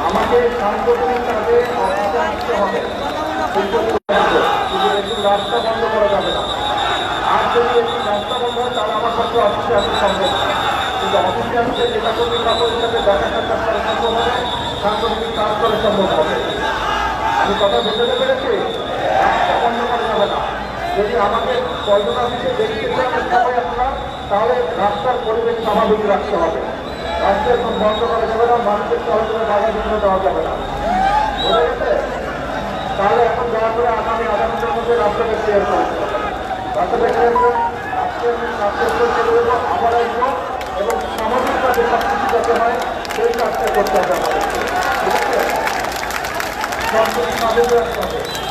আমাকে সাংগঠনিক কাজে অফিসে আসতে হবে, একটু রাস্তা বন্ধ করা যাবে না। আর যদি একটু রাস্তা বন্ধ হয় তাহলে আমার পক্ষে অফিসে আসতে সম্ভব না। কিন্তু অফিসে আসতে নেতা কর্মী কাপড়ের সাথে দেখা সাক্ষাৎ করা সম্ভব হবে, সাংগঠনিক কাজ করা সম্ভব হবে। আমি কথা বুঝতে পেরেছি, রাস্তা বন্ধ করা যাবে না। যদি আমাকে পল্টন অফিসে দেখতে চান সবাই আপনারা, তাহলে রাস্তার পরিবেশ স্বাভাবিক রাখতে হবে। রাস্তা এখন বন্ধ করা যাবে না, মানুষের চলাচলে বাধা বিঘ্ন দেওয়া যাবে না। বোঝা গেছে? তাহলে এখন দয়া করে আগামী আধা ঘন্টার মধ্যে রাস্তাটা ক্লিয়ার করতে হবে। রাস্তাটা ক্লিয়ার করে আজকে আমি কাজটা চলে দেবো, আবার আসবো এবং সামাজিকভাবে সব কিছু যাতে হয় সেই কাজটা করতে হবে আমাদের। ঠিক আছে? সব কিছু স্বাভাবিক রাখতে হবে।